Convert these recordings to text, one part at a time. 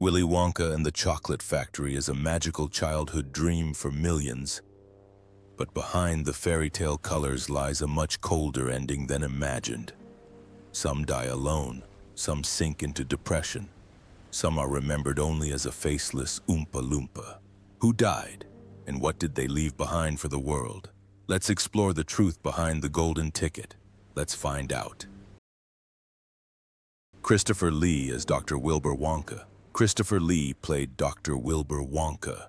Willy Wonka and the Chocolate Factory is a magical childhood dream for millions. But behind the fairy tale colors lies a much colder ending than imagined. Some die alone, some sink into depression. Some are remembered only as a faceless Oompa Loompa. Who died, and what did they leave behind for the world? Let's explore the truth behind the golden ticket. Let's find out. Christopher Lee as Dr. Wilbur Wonka. Christopher Lee played Dr. Wilbur Wonka,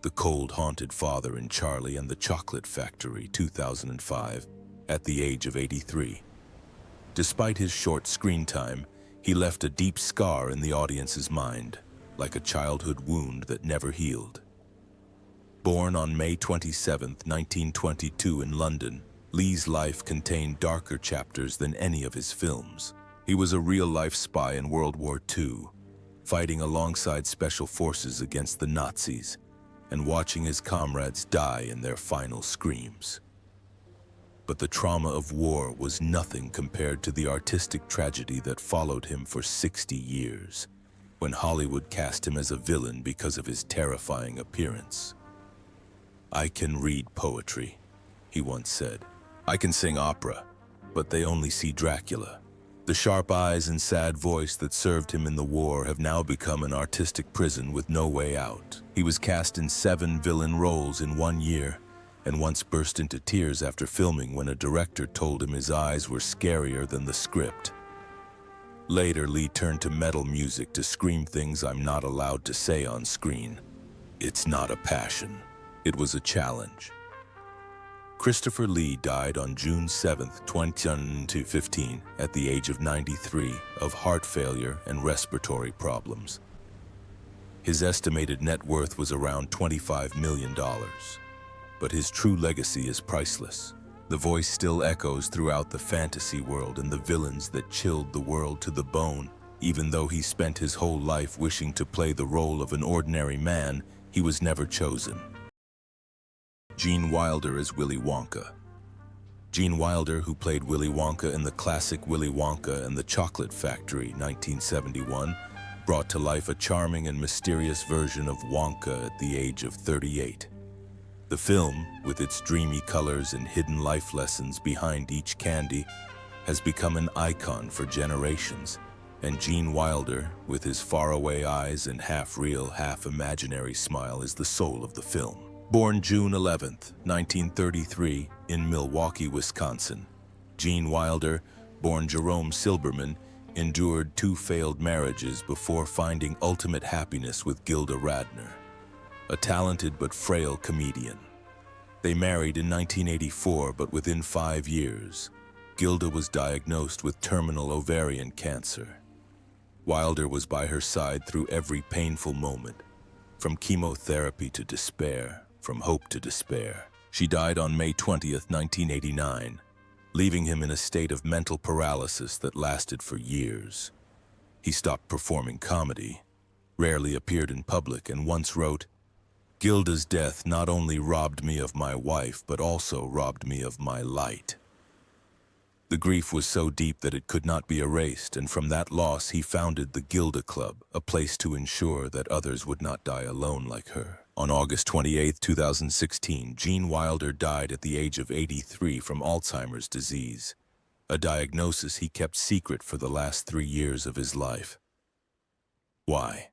the cold-haunted father in Charlie and the Chocolate Factory, 2005, at the age of 83. Despite his short screen time, he left a deep scar in the audience's mind, like a childhood wound that never healed. Born on May 27, 1922 in London, Lee's life contained darker chapters than any of his films. He was a real-life spy in World War II, fighting alongside special forces against the Nazis and watching his comrades die in their final screams. But the trauma of war was nothing compared to the artistic tragedy that followed him for 60 years, when Hollywood cast him as a villain because of his terrifying appearance. "I can read poetry," he once said. "I can sing opera, but they only see Dracula." The sharp eyes and sad voice that served him in the war have now become an artistic prison with no way out. He was cast in 7 villain roles in 1 year, and once burst into tears after filming when a director told him his eyes were scarier than the script. Later, Lee turned to metal music to scream things I'm not allowed to say on screen. It's not a passion. It was a challenge. Christopher Lee died on June 7, 2015, at the age of 93, of heart failure and respiratory problems. His estimated net worth was around $25 million, but his true legacy is priceless. The voice still echoes throughout the fantasy world and the villains that chilled the world to the bone. Even though he spent his whole life wishing to play the role of an ordinary man, he was never chosen. Gene Wilder as Willy Wonka. Gene Wilder, who played Willy Wonka in the classic Willy Wonka and the Chocolate Factory, 1971, brought to life a charming and mysterious version of Wonka at the age of 38. The film, with its dreamy colors and hidden life lessons behind each candy, has become an icon for generations, and Gene Wilder, with his faraway eyes and half-real, half-imaginary smile, is the soul of the film. Born June 11, 1933, in Milwaukee, Wisconsin, Gene Wilder, born Jerome Silberman, endured 2 failed marriages before finding ultimate happiness with Gilda Radner, a talented but frail comedian. They married in 1984, but within 5 years, Gilda was diagnosed with terminal ovarian cancer. Wilder was by her side through every painful moment, from chemotherapy to despair, from hope to despair. She died on May 20, 1989, leaving him in a state of mental paralysis that lasted for years. He stopped performing comedy, rarely appeared in public, and once wrote, "Gilda's death not only robbed me of my wife, but also robbed me of my light." The grief was so deep that it could not be erased, and from that loss he founded the Gilda Club, a place to ensure that others would not die alone like her. On August 28, 2016, Gene Wilder died at the age of 83 from Alzheimer's disease, a diagnosis he kept secret for the last 3 years of his life. Why?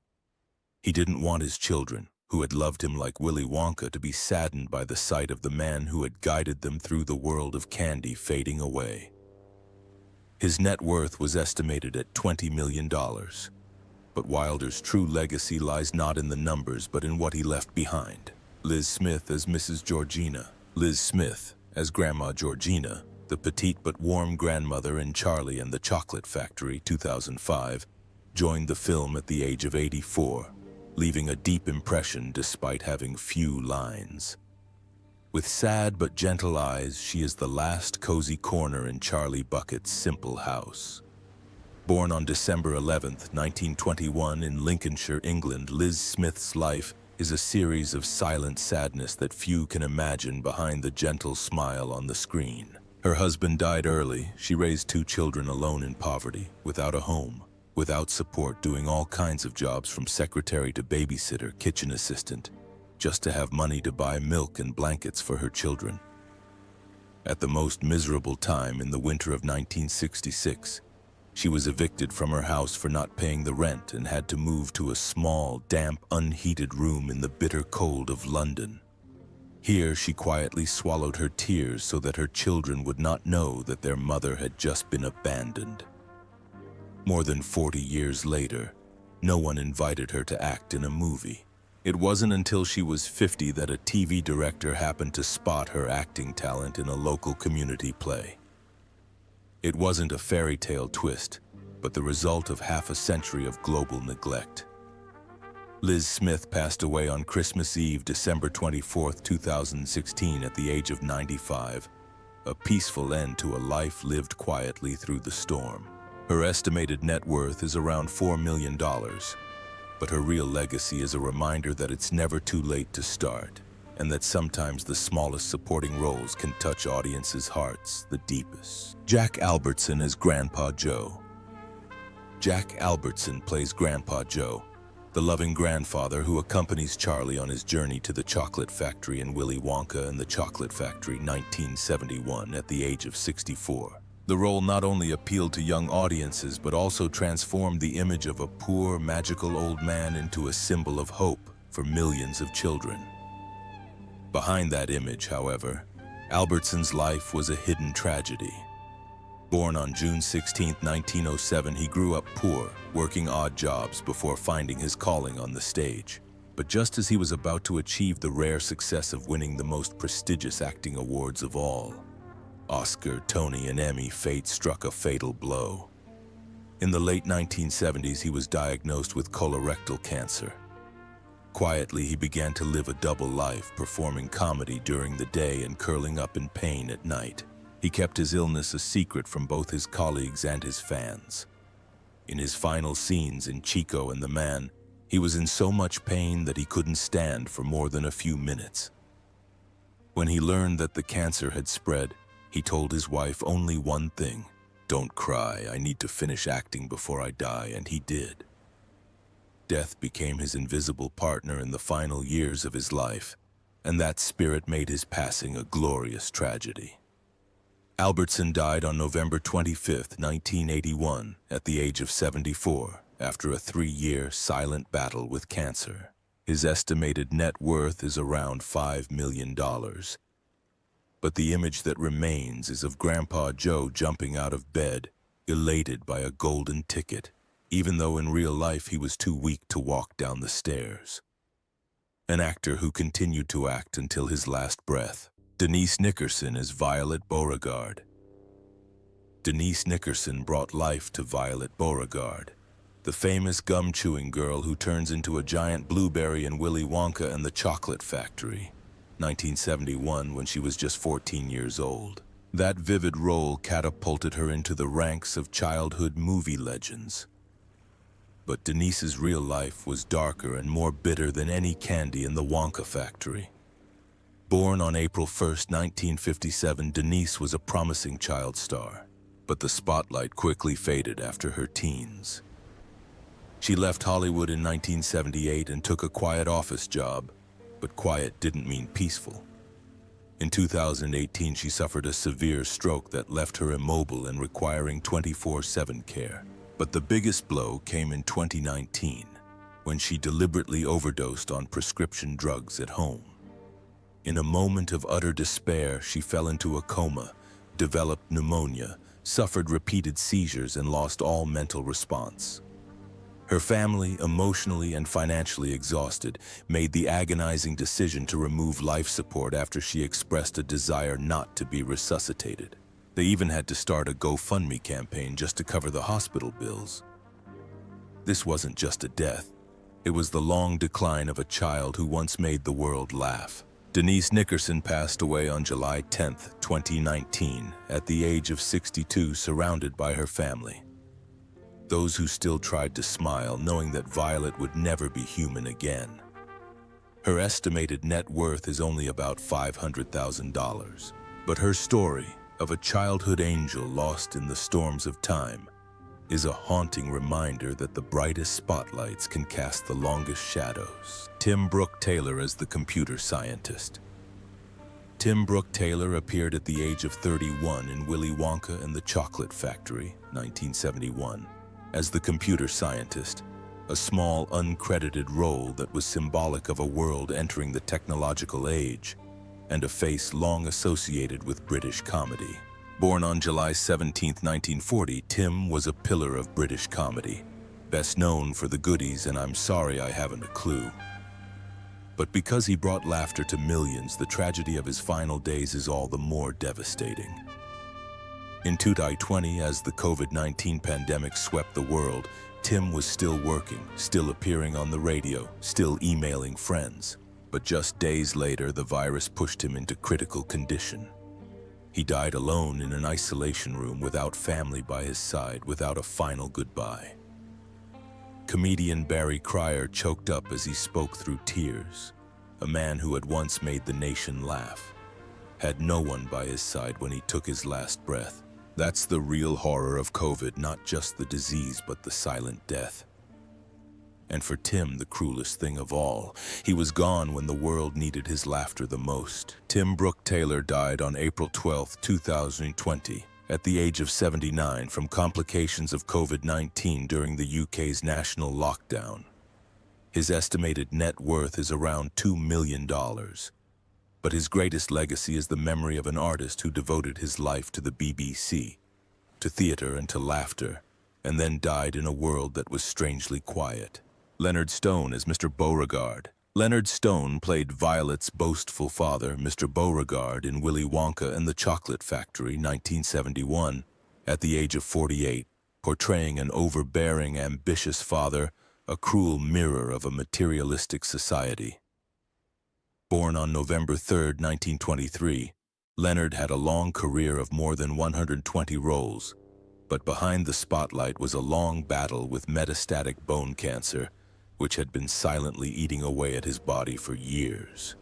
He didn't want his children, who had loved him like Willy Wonka, to be saddened by the sight of the man who had guided them through the world of candy fading away. His net worth was estimated at $20 million. But Wilder's true legacy lies not in the numbers, but in what he left behind. Liz Smith as Mrs. Georgina. Liz Smith as Grandma Georgina, the petite but warm grandmother in Charlie and the Chocolate Factory, 2005, joined the film at the age of 84, leaving a deep impression despite having few lines. With sad but gentle eyes, she is the last cozy corner in Charlie Bucket's simple house. Born on December 11, 1921 in Lincolnshire, England, Liz Smith's life is a series of silent sadness that few can imagine behind the gentle smile on the screen. Her husband died early. She raised 2 children alone in poverty, without a home. without support, doing all kinds of jobs from secretary to babysitter, kitchen assistant, just to have money to buy milk and blankets for her children. At the most miserable time in the winter of 1966, she was evicted from her house for not paying the rent and had to move to a small, damp, unheated room in the bitter cold of London. Here, she quietly swallowed her tears so that her children would not know that their mother had just been abandoned. More than 40 years later, no one invited her to act in a movie. It wasn't until she was 50 that a TV director happened to spot her acting talent in a local community play. It wasn't a fairy tale twist, but the result of half a century of global neglect. Liz Smith passed away on Christmas Eve, December 24, 2016, at the age of 95, a peaceful end to a life lived quietly through the storm. Her estimated net worth is around $4 million, but her real legacy is a reminder that it's never too late to start, and that sometimes the smallest supporting roles can touch audiences' hearts the deepest. Jack Albertson as Grandpa Joe. Jack Albertson plays Grandpa Joe, the loving grandfather who accompanies Charlie on his journey to the chocolate factory in Willy Wonka and the Chocolate Factory 1971 at the age of 64. The role not only appealed to young audiences but also transformed the image of a poor, magical old man into a symbol of hope for millions of children. Behind that image, however, Albertson's life was a hidden tragedy. Born on June 16, 1907, he grew up poor, working odd jobs before finding his calling on the stage. But just as he was about to achieve the rare success of winning the most prestigious acting awards of all, Oscar, Tony, and Emmy, fate struck a fatal blow. In the late 1970s, he was diagnosed with colorectal cancer. Quietly, he began to live a double life, performing comedy during the day and curling up in pain at night. He kept his illness a secret from both his colleagues and his fans. In his final scenes in Chico and the Man, he was in so much pain that he couldn't stand for more than a few minutes. When he learned that the cancer had spread, he told his wife only one thing: "Don't cry, I need to finish acting before I die," and he did. Death became his invisible partner in the final years of his life, and that spirit made his passing a glorious tragedy. Albertson died on November 25, 1981, at the age of 74, after a 3-year silent battle with cancer. His estimated net worth is around $5 million. But the image that remains is of Grandpa Joe jumping out of bed, elated by a golden ticket, even though in real life he was too weak to walk down the stairs. An actor who continued to act until his last breath. Denise Nickerson is Violet Beauregarde. Denise Nickerson brought life to Violet Beauregarde, the famous gum-chewing girl who turns into a giant blueberry in Willy Wonka and the Chocolate Factory, 1971, when she was just 14 years old. That vivid role catapulted her into the ranks of childhood movie legends. But Denise's real life was darker and more bitter than any candy in the Wonka factory. Born on April 1, 1957, Denise was a promising child star, but the spotlight quickly faded after her teens. She left Hollywood in 1978 and took a quiet office job, but quiet didn't mean peaceful. In 2018, she suffered a severe stroke that left her immobile and requiring 24/7 care. But the biggest blow came in 2019, when she deliberately overdosed on prescription drugs at home. In a moment of utter despair, she fell into a coma, developed pneumonia, suffered repeated seizures, and lost all mental response. Her family, emotionally and financially exhausted, made the agonizing decision to remove life support after she expressed a desire not to be resuscitated. They even had to start a GoFundMe campaign just to cover the hospital bills. This wasn't just a death. It was the long decline of a child who once made the world laugh. Denise Nickerson passed away on July 10, 2019, at the age of 62, surrounded by her family. Those who still tried to smile, knowing that Violet would never be human again. Her estimated net worth is only about $500,000. But her story, of a childhood angel lost in the storms of time, is a haunting reminder that the brightest spotlights can cast the longest shadows. Tim Brooke Taylor as the computer scientist. Tim Brooke Taylor appeared at the age of 31 in Willy Wonka and the Chocolate Factory, 1971, as the computer scientist, a small, uncredited role that was symbolic of a world entering the technological age, and a face long associated with British comedy. Born on July 17, 1940, Tim was a pillar of British comedy, best known for The Goodies and I'm Sorry I Haven't a Clue. But because he brought laughter to millions, the tragedy of his final days is all the more devastating. In 2020, as the COVID-19 pandemic swept the world, Tim was still working, still appearing on the radio, still emailing friends. But just days later, the virus pushed him into critical condition. He died alone in an isolation room without family by his side, without a final goodbye. Comedian Barry Cryer choked up as he spoke through tears. A man who had once made the nation laugh had no one by his side when he took his last breath. That's the real horror of COVID, not just the disease, but the silent death. And for Tim, the cruelest thing of all, he was gone when the world needed his laughter the most. Tim Brooke Taylor died on April 12, 2020, at the age of 79 from complications of COVID-19 during the UK's national lockdown. His estimated net worth is around $2 million. But his greatest legacy is the memory of an artist who devoted his life to the BBC, to theater and to laughter, and then died in a world that was strangely quiet. Leonard Stone as Mr. Beauregard. Leonard Stone played Violet's boastful father, Mr. Beauregard, in Willy Wonka and the Chocolate Factory, 1971, at the age of 48, portraying an overbearing, ambitious father, a cruel mirror of a materialistic society. Born on November 3, 1923, Leonard had a long career of more than 120 roles, but behind the spotlight was a long battle with metastatic bone cancer, which had been silently eating away at his body for years.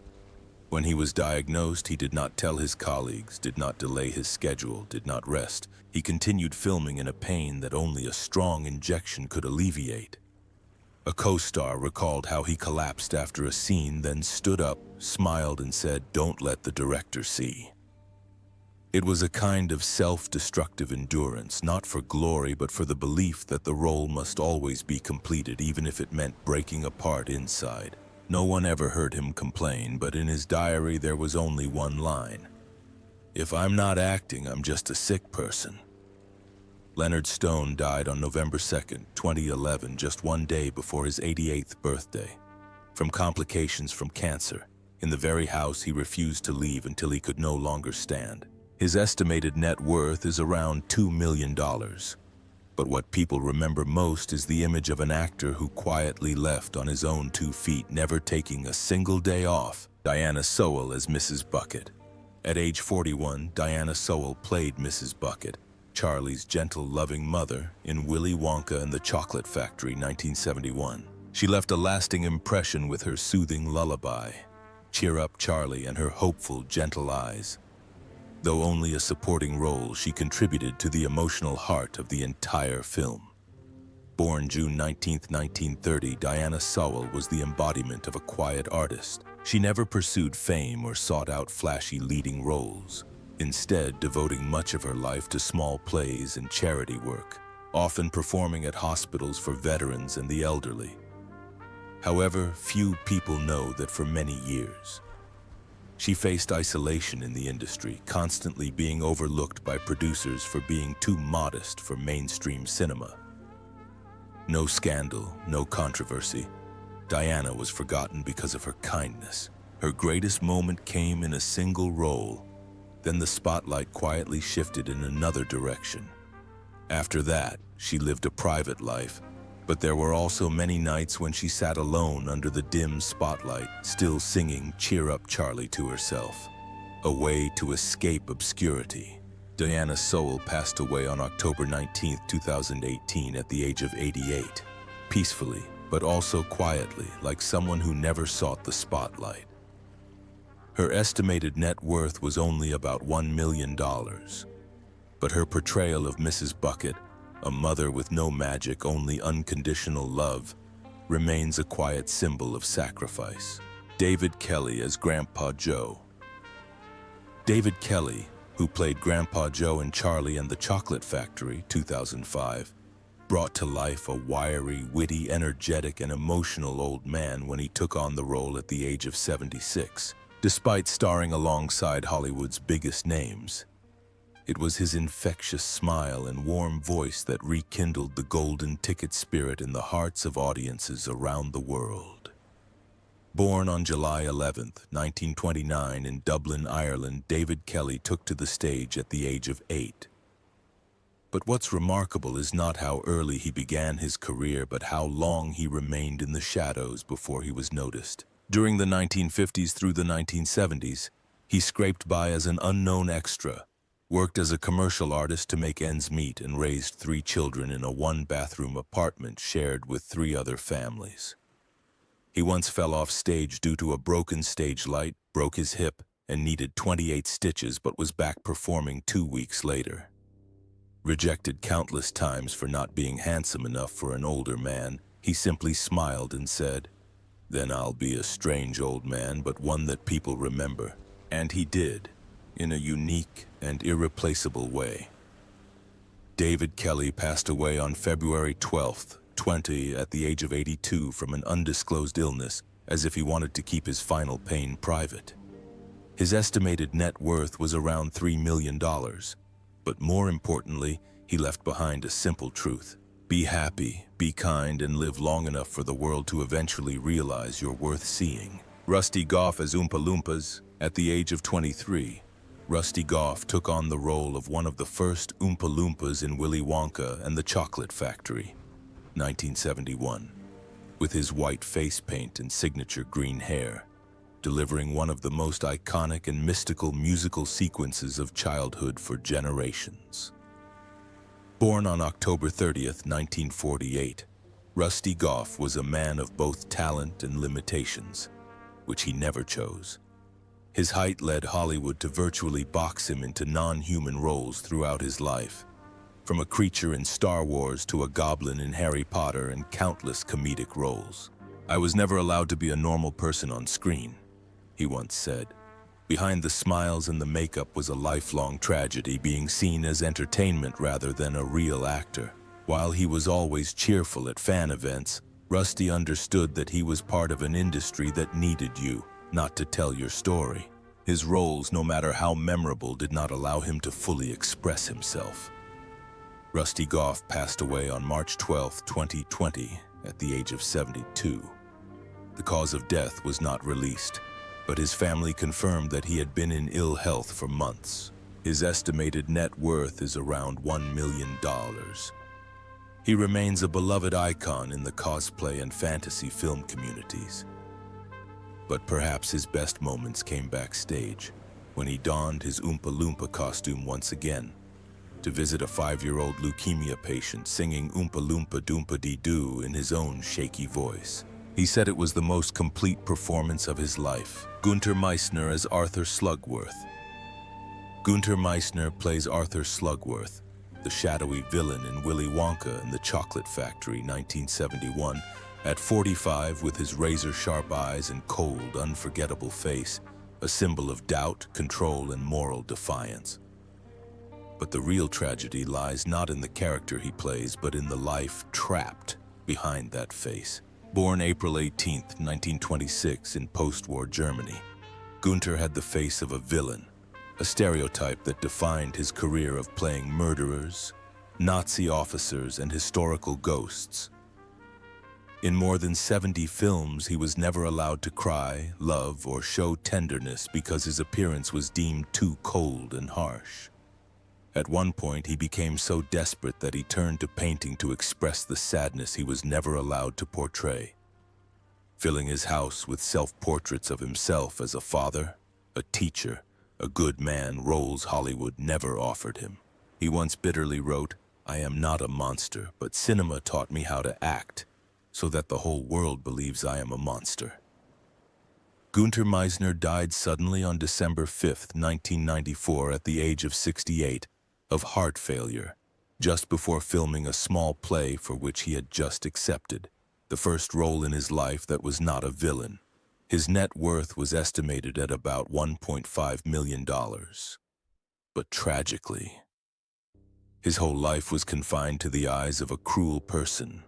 When he was diagnosed, he did not tell his colleagues, did not delay his schedule, did not rest. He continued filming in a pain that only a strong injection could alleviate. A co-star recalled how he collapsed after a scene, then stood up, smiled, and said, "Don't let the director see." It was a kind of self-destructive endurance, not for glory, but for the belief that the role must always be completed, even if it meant breaking apart inside. No one ever heard him complain, but in his diary there was only one line: "If I'm not acting, I'm just a sick person." Leonard Stone died on November 2, 2011, just one day before his 88th birthday, from complications from cancer, in the very house he refused to leave until he could no longer stand. His estimated net worth is around $2 million. But what people remember most is the image of an actor who quietly left on his own 2 feet, never taking a single day off. Diana Sowle as Mrs. Bucket. At age 41, Diana Sowle played Mrs. Bucket, Charlie's gentle, loving mother, in Willy Wonka and the Chocolate Factory, 1971. She left a lasting impression with her soothing lullaby, "Cheer up, Charlie," and her hopeful, gentle eyes. Though only a supporting role, she contributed to the emotional heart of the entire film. Born June 19, 1930, Diana Sowle was the embodiment of a quiet artist. She never pursued fame or sought out flashy leading roles, instead devoting much of her life to small plays and charity work, often performing at hospitals for veterans and the elderly. However, few people know that for many years, she faced isolation in the industry, constantly being overlooked by producers for being too modest for mainstream cinema. No scandal, no controversy. Diana was forgotten because of her kindness. Her greatest moment came in a single role. Then the spotlight quietly shifted in another direction. After that, she lived a private life, but there were also many nights when she sat alone under the dim spotlight, still singing "Cheer Up, Charlie" to herself, a way to escape obscurity. Diana Sowle passed away on October 19, 2018, at the age of 88, peacefully, but also quietly, like someone who never sought the spotlight. Her estimated net worth was only about $1 million, but her portrayal of Mrs. Bucket a mother with no magic, only unconditional love, remains a quiet symbol of sacrifice. David Kelly as Grandpa Joe. David Kelly, who played Grandpa Joe in Charlie and the Chocolate Factory, 2005, brought to life a wiry, witty, energetic, and emotional old man when he took on the role at the age of 76. Despite starring alongside Hollywood's biggest names, it was his infectious smile and warm voice that rekindled the golden ticket spirit in the hearts of audiences around the world. Born on July 11, 1929 in Dublin, Ireland, David Kelly took to the stage at the age of 8. But what's remarkable is not how early he began his career, but how long he remained in the shadows before he was noticed. During the 1950s through the 1970s, he scraped by as an unknown extra, worked as a commercial artist to make ends meet, and raised 3 children in a 1-bathroom apartment shared with 3 other families. He once fell off stage due to a broken stage light, broke his hip, and needed 28 stitches, but was back performing 2 weeks later. Rejected countless times for not being handsome enough for an older man, he simply smiled and said, "Then I'll be a strange old man, but one that people remember." And he did, in a unique and irreplaceable way. David Kelly passed away on February 12, 20, at the age of 82 from an undisclosed illness, as if he wanted to keep his final pain private. His estimated net worth was around $3 million, but more importantly, he left behind a simple truth. Be happy, be kind, and live long enough for the world to eventually realize you're worth seeing. Rusty Goff as Oompa Loompas. At the age of 23, Rusty Goff took on the role of one of the first Oompa Loompas in Willy Wonka and the Chocolate Factory, 1971, with his white face paint and signature green hair, delivering one of the most iconic and mystical musical sequences of childhood for generations. Born on October 30, 1948, Rusty Goff was a man of both talent and limitations, which he never chose. His height led Hollywood to virtually box him into non-human roles throughout his life, from a creature in Star Wars to a goblin in Harry Potter and countless comedic roles. "I was never allowed to be a normal person on screen," he once said. Behind the smiles and the makeup was a lifelong tragedy, being seen as entertainment rather than a real actor. While he was always cheerful at fan events, Rusty understood that he was part of an industry that needed you, not to tell your story. His roles, no matter how memorable, did not allow him to fully express himself. Rusty Goff passed away on March 12, 2020, at the age of 72. The cause of death was not released, but his family confirmed that he had been in ill health for months. His estimated net worth is around $1 million. He remains a beloved icon in the cosplay and fantasy film communities. But perhaps his best moments came backstage, when he donned his Oompa Loompa costume once again, to visit a 5-year-old leukemia patient singing Oompa Loompa Doompa Dee Doo in his own shaky voice. He said it was the most complete performance of his life. Gunter Meisner as Arthur Slugworth. Gunter Meisner plays Arthur Slugworth, the shadowy villain in Willy Wonka and the Chocolate Factory, 1971, at 45 with his razor-sharp eyes and cold, unforgettable face, a symbol of doubt, control, and moral defiance. But the real tragedy lies not in the character he plays, but in the life trapped behind that face. Born April 18, 1926 in post-war Germany, Gunter had the face of a villain, a stereotype that defined his career of playing murderers, Nazi officers, and historical ghosts. In more than 70 films, he was never allowed to cry, love, or show tenderness because his appearance was deemed too cold and harsh. At one point, he became so desperate that he turned to painting to express the sadness he was never allowed to portray, filling his house with self-portraits of himself as a father, a teacher, a good man, roles Hollywood never offered him. He once bitterly wrote, "I am not a monster, but cinema taught me how to act, so that the whole world believes I am a monster." Gunter Meisner died suddenly on December 5, 1994, at the age of 68, of heart failure, just before filming a small play for which he had just accepted, the first role in his life that was not a villain. His net worth was estimated at about $1.5 million. But tragically, his whole life was confined to the eyes of a cruel person,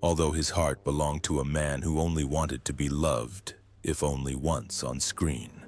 although his heart belonged to a man who only wanted to be loved, if only once on screen.